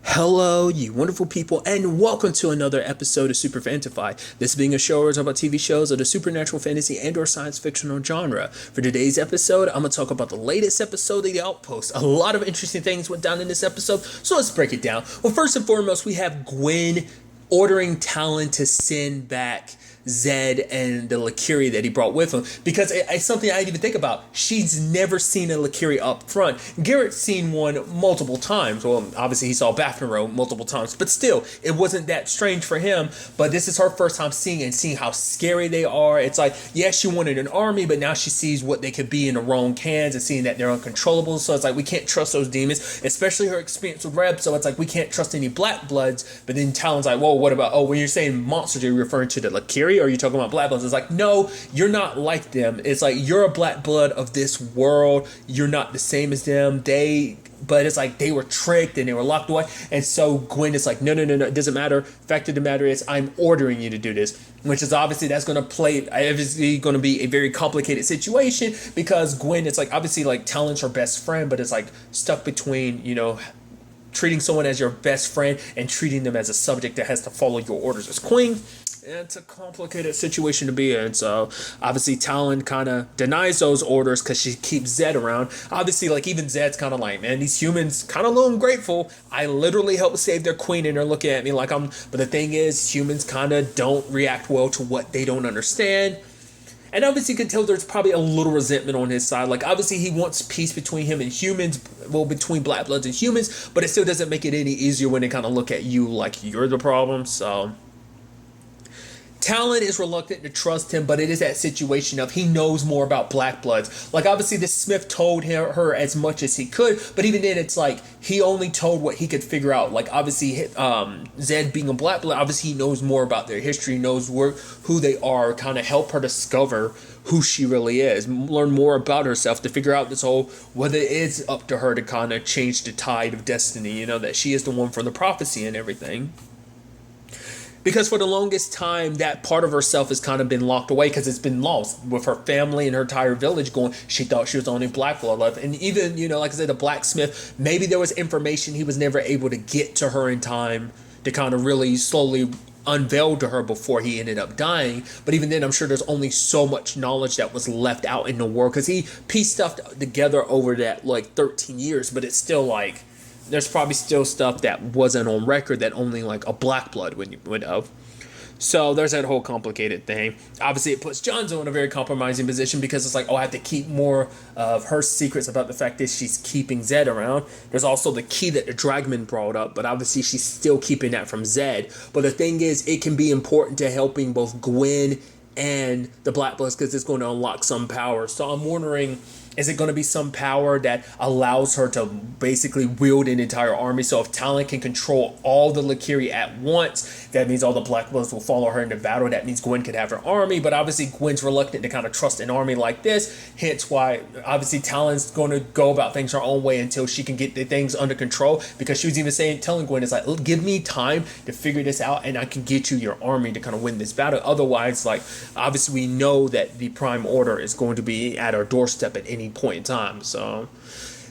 Hello, you wonderful people, and welcome to another episode of Super-Fanta-Fi. This being a show where I talk about TV shows of the supernatural, fantasy, and/or science fictional genre. For today's episode, I'm going to talk about the latest episode of The Outpost. A lot of interesting things went down in this episode, so let's break it down. Well, first and foremost, we have Gwen ordering Talon to send back Zed and the Lakiri that he brought with him, because it's something I didn't even think about. She's never seen a Lakiri up front. Garrett's seen one multiple times. Well, obviously he saw Bafnaro multiple times, but still, it wasn't that strange for him. But this is her first time seeing it and seeing how scary they are. It's like, yeah, she wanted an army, but now she sees what they could be in the wrong hands and seeing that they're uncontrollable. So it's like, we can't trust those demons, especially her experience with Reb. So it's like, we can't trust any Black Bloods. But then Talon's like, whoa, what about, when you're saying monsters, are you referring to the Lakiri? Or are you talking about Black Bloods? It's like, no, you're not like them. It's like, you're a Black Blood of this world. You're not the same as them. But it's like they were tricked and they were locked away. And so Gwen is like, no, it doesn't matter. Fact of the matter is, I'm ordering you to do this. Which is obviously, that's going to be a very complicated situation, because Gwen, it's like, obviously, like, Talon's her best friend, but it's like stuck between, treating someone as your best friend and treating them as a subject that has to follow your orders as queen. It's a complicated situation to be in. So obviously Talon kind of denies those orders because she keeps Zed around. Obviously, like, even Zed's kind of like, man, these humans kind of a little ungrateful. I literally helped save their queen and they're looking at me like I'm. But the thing is, humans kind of don't react well to what they don't understand. And obviously you can tell there's probably a little resentment on his side. Like, obviously he wants peace between him and humans, well, between Black Bloods and humans, but it still doesn't make it any easier when they kind of look at you like you're the problem. So Talon is reluctant to trust him, but it is that situation of he knows more about Black Bloods. Like, obviously the Smith told her as much as he could, but even then it's like he only told what he could figure out. Like, obviously Zed being a Black Blood, obviously he knows more about their history, knows who they are, kind of help her discover who she really is, learn more about herself, to figure out this whole, whether it is up to her to kind of change the tide of destiny, that she is the one for the prophecy and everything. Because for the longest time, that part of herself has kind of been locked away because it's been lost. With her family and her entire village going, she thought she was the only Black Blood left. And even, like I said, the blacksmith, maybe there was information he was never able to get to her in time to kind of really slowly unveil to her before he ended up dying. But even then, I'm sure there's only so much knowledge that was left out in the world, because he pieced stuff together over that, 13 years. But it's still like, there's probably still stuff that wasn't on record that only like a Black Blood would have. So there's that whole complicated thing. Obviously, it puts Jonzo in a very compromising position, because it's like, I have to keep more of her secrets about the fact that she's keeping Zed around. There's also the key that the Dragman brought up, but obviously she's still keeping that from Zed. But the thing is, it can be important to helping both Gwen and the Black Bloods, because it's going to unlock some power. So I'm wondering, is it going to be some power that allows her to basically wield an entire army? So if Talon can control all the Lakiri at once, that means all the Black Bloods will follow her into battle. That means Gwen could have her army. But obviously Gwen's reluctant to kind of trust an army like this. Hence why obviously Talon's going to go about things her own way until she can get the things under control. Because she was even telling Gwen, it's like, give me time to figure this out and I can get you your army to kind of win this battle. Otherwise, like, obviously we know that the Prime Order is going to be at our doorstep at any point in time. So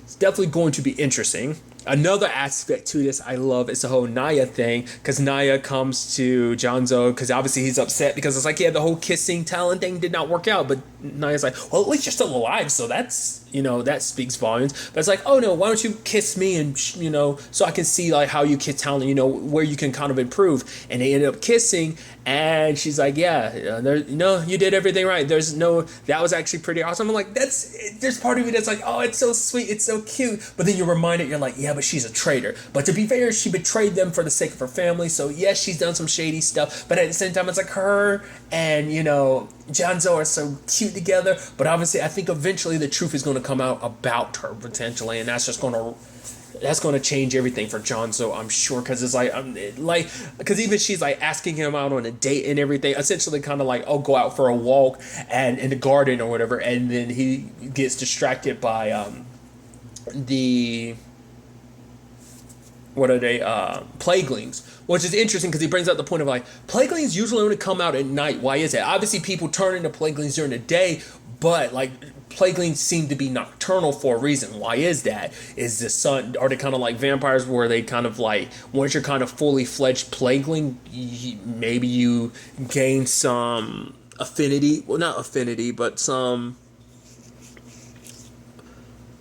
it's definitely going to be interesting. Another aspect to this I love is the whole Naya thing, because Naya comes to Jonzo because obviously he's upset because it's like, yeah, the whole kissing Talon thing did not work out, but Naya's like, well, at least you're still alive, so that's, that speaks volumes. But it's like, oh no, why don't you kiss me, and so I can see like how you kiss Talon, where you can kind of improve. And they ended up kissing, and she's like, yeah, you did everything right. That was actually pretty awesome. I'm like, there's part of me that's like, oh, it's so sweet, it's so cute. But then you're reminded, you're like, yeah, but she's a traitor. But to be fair, she betrayed them for the sake of her family. So yes, she's done some shady stuff, but at the same time, it's like her and Jonzo are so cute together. But obviously, I think eventually the truth is going to come out about her potentially, and that's going to change everything for Jonzo, I'm sure, because it's because even she's like asking him out on a date and everything, essentially kind of like, oh, go out for a walk and in the garden or whatever, and then he gets distracted by the plaguelings, which is interesting because he brings up the point of like, plaguelings usually only come out at night. Why is that? Obviously people turn into plaguelings during the day, but like plaguelings seem to be nocturnal for a reason. Why is that? Is the sun, are they kind of like vampires where they kind of like, once you're kind of fully fledged plagueling, maybe you gain some affinity, well, not affinity, but some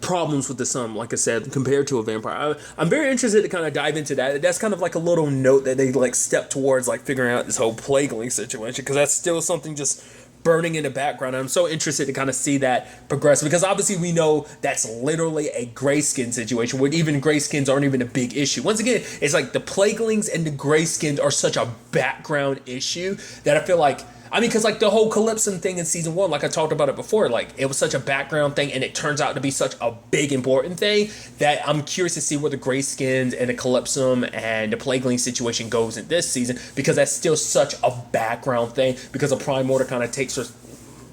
problems with the sun, like I said, compared to a vampire. I'm very interested to kind of dive into that. That's kind of like a little note that they like step towards like figuring out this whole plagueling situation, because that's still something just burning in the background. I'm so interested to kind of see that progress, because obviously we know that's literally a gray skin situation where even gray skins aren't even a big issue. Once again, it's like the plaguelings and the gray skins are such a background issue that I feel like, I mean, because like the whole Calypso thing in season 1, like I talked about it before, like it was such a background thing and it turns out to be such a big important thing that I'm curious to see where the gray skins and the Calypso and the plagueling situation goes in this season, because that's still such a background thing, because a Prime Order kind of takes her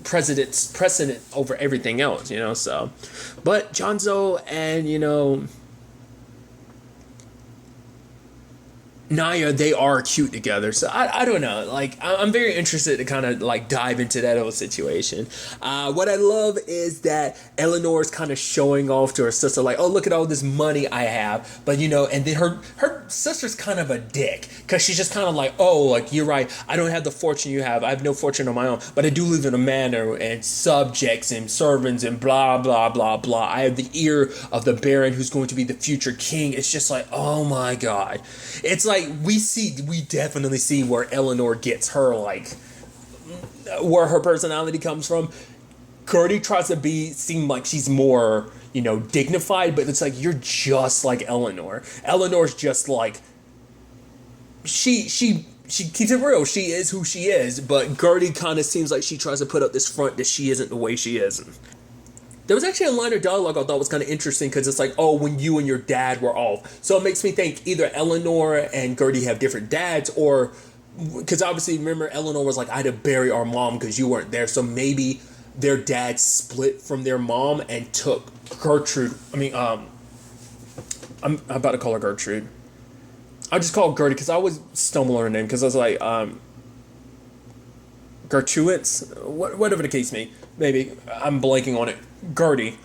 precedent over everything else, you know. So, but Jonzo and, you know, Naya, they are cute together. So I don't know. Like, I'm very interested to kind of like dive into that whole situation. What I love is that Eleanor's kind of showing off to her sister, like, oh, look at all this money I have. But, you know, and then her sister's kind of a dick, because she's just kind of like, oh, like, you're right. I don't have the fortune you have. I have no fortune of my own. But I do live in a manor and subjects and servants and blah, blah, blah, blah. I have the ear of the Baron who's going to be the future king. It's just like, oh my God. It's like, we definitely see where Eleanor gets her, like, where her personality comes from. Gertie tries to seem like she's more, you know, dignified, but it's like, you're just like Eleanor. Eleanor's just like, she keeps it real. She is who she is, but Gertie kind of seems like she tries to put up this front that she isn't the way she is. There was actually a line of dialogue I thought was kind of interesting, because it's like, oh, when you and your dad were off. So it makes me think either Eleanor and Gertie have different dads, or, because obviously, remember, Eleanor was like, I had to bury our mom because you weren't there. So maybe their dad split from their mom and took Gertrude. I mean, I'm about to call her Gertrude. I just call her Gertie because I always stumble on her name, because I was like, Gertruitz, whatever the case may be. Maybe I'm blanking on it. Gertie,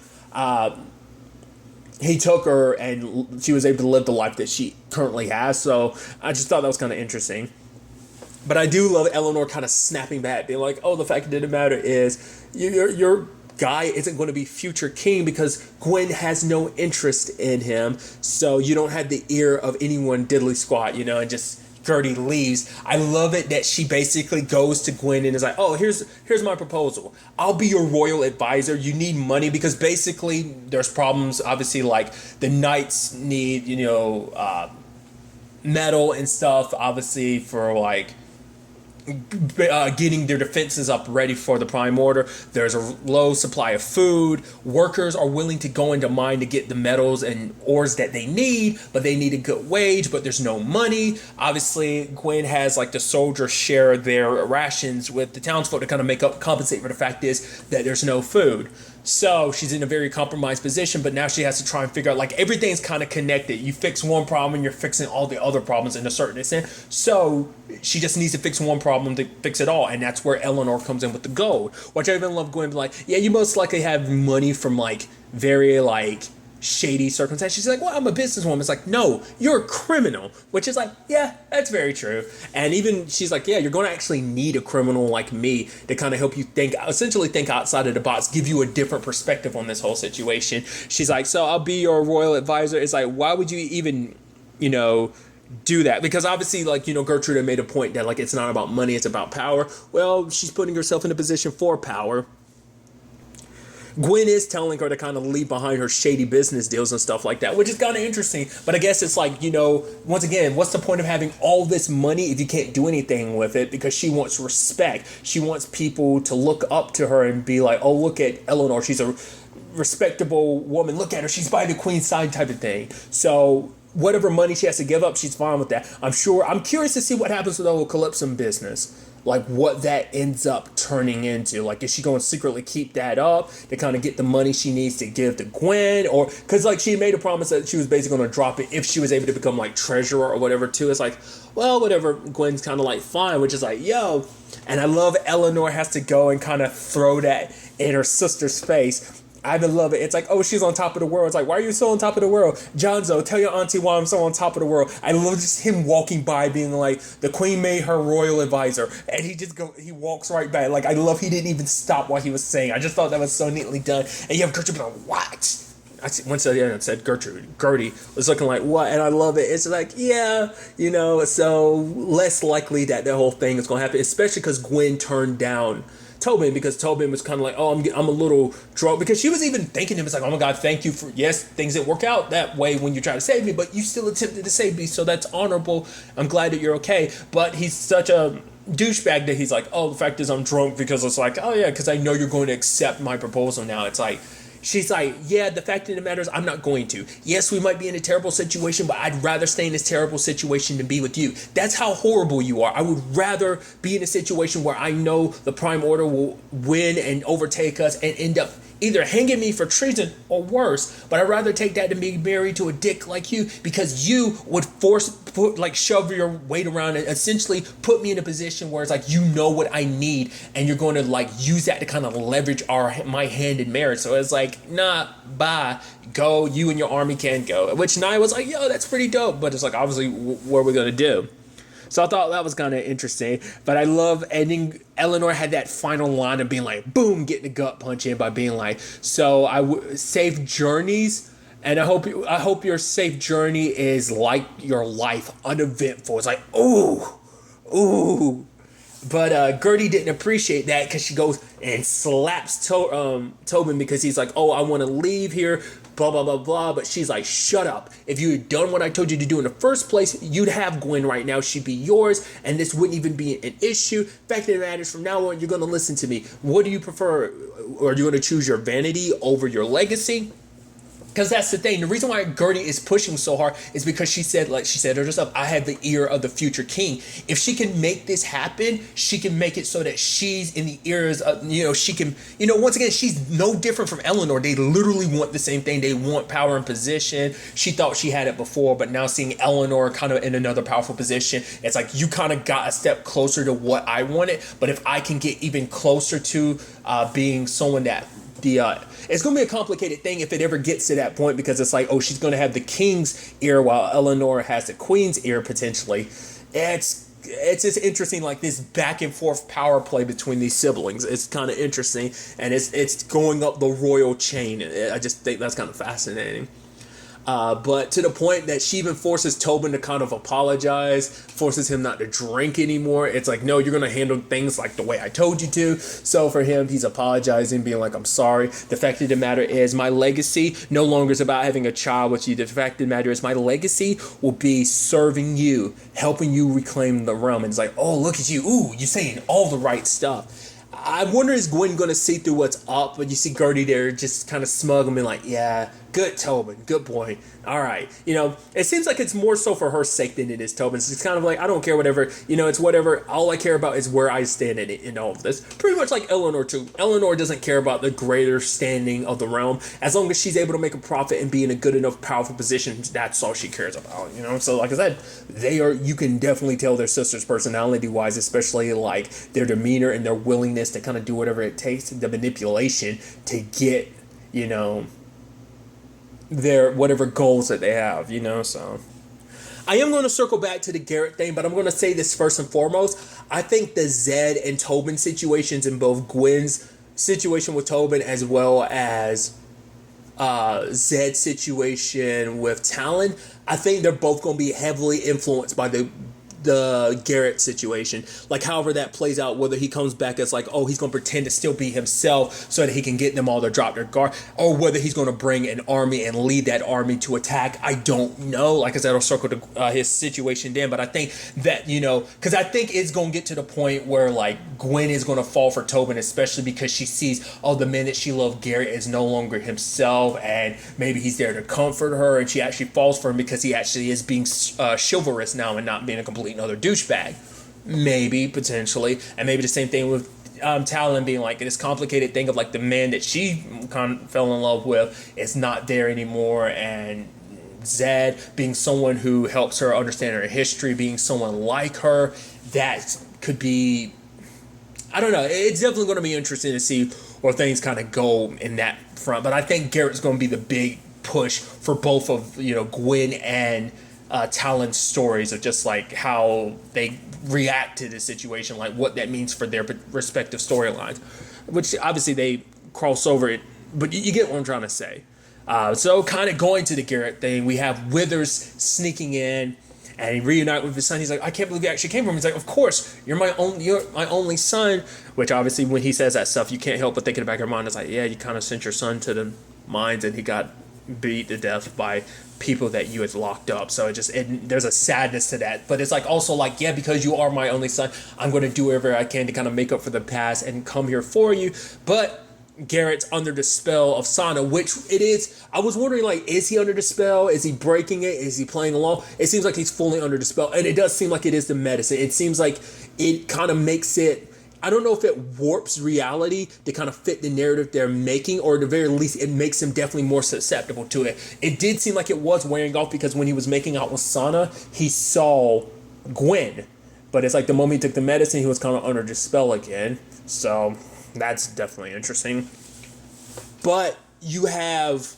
he took her and she was able to live the life that she currently has. So I just thought that was kind of interesting. But I do love Eleanor kind of snapping back, being like, oh, the fact it didn't matter is your guy isn't going to be future king because Gwen has no interest in him. So you don't have the ear of anyone diddly squat, you know, and just Gertie leaves. I love it that she basically goes to Gwen and is like, oh, here's my proposal. I'll be your royal advisor. You need money, because basically there's problems. Obviously, like the knights need, you know, metal and stuff, obviously, for like getting their defenses up ready for the Prime Order. There's a low supply of food. Workers are willing to go into mine to get the metals and ores that they need, but they need a good wage, but there's no money. Obviously, Gwen has like the soldiers share their rations with the townsfolk to kind of compensate for the fact is that there's no food. So she's in a very compromised position, but now she has to try and figure out, like, everything's kind of connected. You fix one problem, you're fixing all the other problems in a certain extent. So she just needs to fix one problem to fix it all. And that's where Eleanor comes in with the gold. Which I even love Gwen, like, yeah, you most likely have money from, like, very, like, shady circumstances. She's like, well, I'm a businesswoman. It's like, no, you're a criminal. Which is like, yeah, that's very true. And even she's like, yeah, you're going to actually need a criminal like me to kind of help you essentially think outside of the box, give you a different perspective on this whole situation. She's like, so I'll be your royal advisor. It's like, why would you even, you know, do that? Because obviously, like, you know, Gertrude had made a point that, like, it's not about money, it's about power. Well, she's putting herself in a position for power. Gwen is telling her to kind of leave behind her shady business deals and stuff like that, which is kind of interesting. But I guess it's like, you know, once again, what's the point of having all this money if you can't do anything with it? Because she wants respect. She wants people to look up to her and be like, oh, look at Eleanor. She's a respectable woman. Look at her. She's by the queen's side type of thing. So whatever money she has to give up, she's fine with that. I'm curious to see what happens with the whole Calypso business. like what that ends up turning into. Like, is she going to secretly keep that up to kind of get the money she needs to give to Gwen, or because like she made a promise that she was basically going to drop it if she was able to become like treasurer or whatever too. It's like, well, whatever. Gwen's kind of like fine, which is like, yo. And I love Eleanor has to go and kind of throw that in her sister's face. I even love it. It's like, oh, she's on top of the world. It's like, why are you so on top of the world? Jonzo, tell your auntie why I'm so on top of the world. I love just him walking by being like, the queen made her royal advisor. And he walks right back. Like, I love he didn't even stop what he was saying. I just thought that was so neatly done. And you have Gertrude be like, what? Once I said Gertie was looking like, what? And I love it. It's like, yeah, so less likely that whole thing is going to happen, especially because Gwen turned down Tobin, because Tobin was kind of like, oh, I'm a little drunk, because she was even thanking him. It's like, oh my God, thank you for, yes, things didn't work out that way when you try to save me, but you still attempted to save me, so that's honorable. I'm glad that you're okay. But he's such a douchebag that he's like, oh, the fact is I'm drunk because it's like, oh yeah, because I know you're going to accept my proposal now. It's like, she's like, yeah, the fact of the matter is I'm not going to. Yes, we might be in a terrible situation, but I'd rather stay in this terrible situation than be with you. That's how horrible you are. I would rather be in a situation where I know the Prime Order will win and overtake us and end up either hanging me for treason or worse. But I'd rather take that than be married to a dick like you, because you would shove your weight around and essentially put me in a position where it's like, you know what I need, and you're going to like use that to kind of leverage my hand in marriage. So it's like, nah, bye, go, you and your army can go. Which Nia was like, yo, that's pretty dope, but it's like, obviously, what are we going to do? So I thought that was kind of interesting. But I love ending. Eleanor had that final line of being like, boom, getting a gut punch in by being like, so safe journeys. And I hope your safe journey is like your life, uneventful. It's like, ooh. But Gertie didn't appreciate that, because she goes and slaps Tobin because he's like, oh, I want to leave here, blah, blah, blah, blah. But she's like, shut up. If you had done what I told you to do in the first place, you'd have Gwen right now. She'd be yours, and this wouldn't even be an issue. Fact of the matter is, from now on, you're going to listen to me. What do you prefer? Are you going to choose your vanity over your legacy? Because that's the thing. The reason why Gertie is pushing so hard is because she said herself, I have the ear of the future king. If she can make this happen, she can make it so that she's in the ears of, she can, once again, she's no different from Eleanor. They literally want the same thing. They want power and position. She thought she had it before, but now seeing Eleanor kind of in another powerful position, it's like, you kind of got a step closer to what I wanted. But if I can get even closer to being someone that it's going to be a complicated thing if it ever gets to that point, because it's like, oh, she's going to have the king's ear while Eleanor has the queen's ear potentially. It's just interesting, like this back and forth power play between these siblings. It's kind of interesting, and it's going up the royal chain. I just think that's kind of fascinating. But to the point that she even forces Tobin to kind of apologize, forces him not to drink anymore. It's like, no, you're going to handle things like the way I told you to. So for him, he's apologizing, being like, I'm sorry. The fact of the matter is, my legacy no longer is about having a child with you. The fact of the matter is, my legacy will be serving you, helping you reclaim the realm. And it's like, oh, look at you. Ooh, you're saying all the right stuff. I wonder, is Gwen going to see through what's up? But you see Gertie there just kind of smug and being like, yeah, good Tobin, good boy. All right. It seems like it's more so for her sake than it is Tobin's. It's kind of like, I don't care, whatever. It's whatever. All I care about is where I stand in all of this. Pretty much like Eleanor too. Eleanor doesn't care about the greater standing of the realm. As long as she's able to make a profit and be in a good enough, powerful position, that's all she cares about. So like I said, you can definitely tell their sisters personality-wise, especially like their demeanor and their willingness to kind of do whatever it takes, the manipulation to get, their whatever goals that they have, so I am going to circle back to the Garrett thing, but I'm going to say this first and foremost. I think the Zed and Tobin situations, in both Gwen's situation with Tobin as well as Zed's situation with Talon, I think they're both going to be heavily influenced by the Garrett situation. Like, however that plays out, whether he comes back as like, oh, he's going to pretend to still be himself so that he can get them all to drop their guard, or whether he's going to bring an army and lead that army to attack, I don't know. Like I said, I'll circle to his situation then, but I think that, because I think it's going to get to the point where like Gwen is going to fall for Tobin, especially because she sees, oh, the man that she loved, Garrett, is no longer himself, and maybe he's there to comfort her, and she actually falls for him because he actually is being chivalrous now and not being a complete another douchebag. Maybe, potentially. And maybe the same thing with Talon being like this complicated thing of like the man that she kind of fell in love with is not there anymore, and Zed being someone who helps her understand her history, being someone like her, that could be, I don't know. It's definitely going to be interesting to see where things kind of go in that front. But I think Garrett's going to be the big push for both of Gwen and Talon's stories of just like how they react to this situation, like what that means for their respective storylines, which obviously they cross over it. But you get what I'm trying to say. So kind of going to the Garrett thing, we have Withers sneaking in and he reunite with his son. He's like, I can't believe you actually came from him. He's like, of course, you're my only son. Which obviously when he says that stuff, you can't help but think in the back of your mind, it's like, yeah, you kind of sent your son to the mines and he got beat to death by people that you had locked up. So there's a sadness to that. But it's like also like, yeah, because you are my only son, I'm going to do whatever I can to kind of make up for the past and come here for you. But Garrett's under the spell of Sana, which it is. I was wondering, like, is he under the spell? Is he breaking it? Is he playing along? It seems like he's fully under the spell, and it does seem like it is the medicine. It seems like it kind of makes it, I don't know if it warps reality to kind of fit the narrative they're making, or at the very least, it makes him definitely more susceptible to it. It did seem like it was wearing off because when he was making out with Sana, he saw Gwen. But it's like the moment he took the medicine, he was kind of under the spell again. So that's definitely interesting. But you have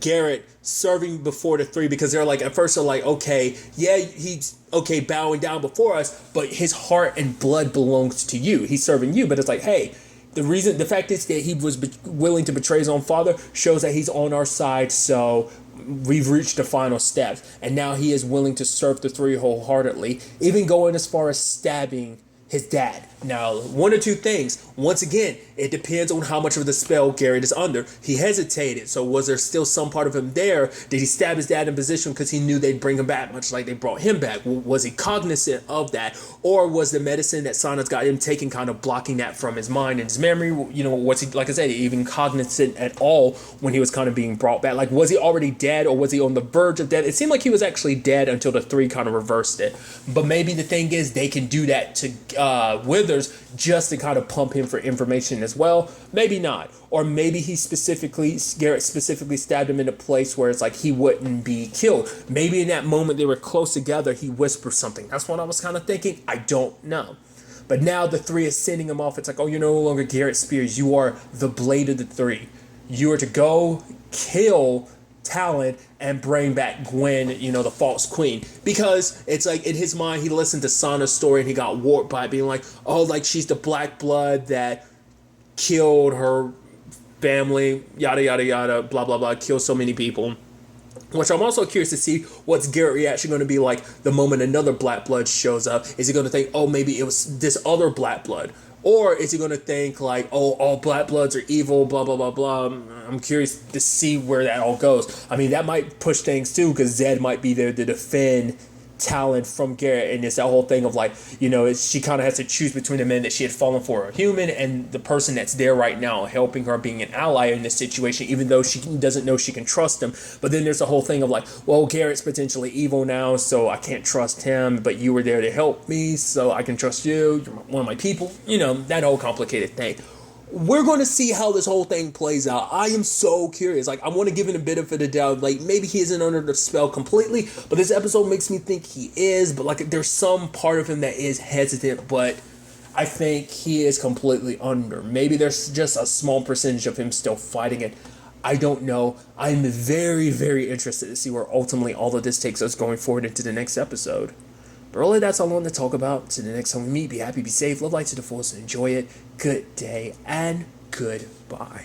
Garrett serving before the three because they're like, at first they're like, okay, yeah, he's okay bowing down before us, but his heart and blood belongs to you. He's serving you. But it's like, hey, the fact is that he was willing to betray his own father shows that he's on our side. So we've reached the final steps, and now he is willing to serve the three wholeheartedly, even going as far as stabbing his dad. Now, one or two things. Once again, it depends on how much of the spell Garrett is under. He hesitated, so was there still some part of him there? Did he stab his dad in position because he knew they'd bring him back, much like they brought him back? Was he cognizant of that? Or was the medicine that Sana's got him taking kind of blocking that from his mind and his memory? Was he, like I said, even cognizant at all when he was kind of being brought back? Like, was he already dead, or was he on the verge of death? It seemed like he was actually dead until the three kind of reversed it. But maybe the thing is they can do that to Withers just to kind of pump him for information as well. Maybe not. Or maybe Garrett specifically stabbed him in a place where it's like he wouldn't be killed. Maybe in that moment they were close together, he whispered something. That's what I was kind of thinking. I don't know. But now the three is sending him off. It's like, oh, you're no longer Garrett Spears. You are the blade of the three. You are to go kill Talon and bring back Gwen, the false queen. Because it's like in his mind, he listened to Sana's story and he got warped by it, being like, oh, like she's the black blood that killed her family, yada, yada, yada, blah, blah, blah, killed so many people. Which I'm also curious to see what's Garrett's reaction going to be like the moment another black blood shows up. Is he going to think, oh, maybe it was this other black blood? Or is he going to think like, oh, all black bloods are evil, blah, blah, blah, blah. I'm curious to see where that all goes. I mean, that might push things too, because Zed might be there to defend Talon from Garrett. And it's that whole thing of like, she kind of has to choose between the men that she had fallen for, a human, and the person that's there right now helping her, being an ally in this situation, even though she doesn't know she can trust him. But then there's the whole thing of like, well, Garrett's potentially evil now, so I can't trust him, but you were there to help me, so I can trust you. You're one of my people. That whole complicated thing. We're going to see how this whole thing plays out. I am so curious. Like, I want to give him a benefit of the doubt. Like, maybe he isn't under the spell completely, but this episode makes me think he is. But, like, there's some part of him that is hesitant, but I think he is completely under. Maybe there's just a small percentage of him still fighting it. I don't know. I'm very, very interested to see where ultimately all of this takes us going forward into the next episode. But really, that's all I want to talk about. Till the next time we meet, be happy, be safe, love life to the fullest, and enjoy it. Good day, and goodbye.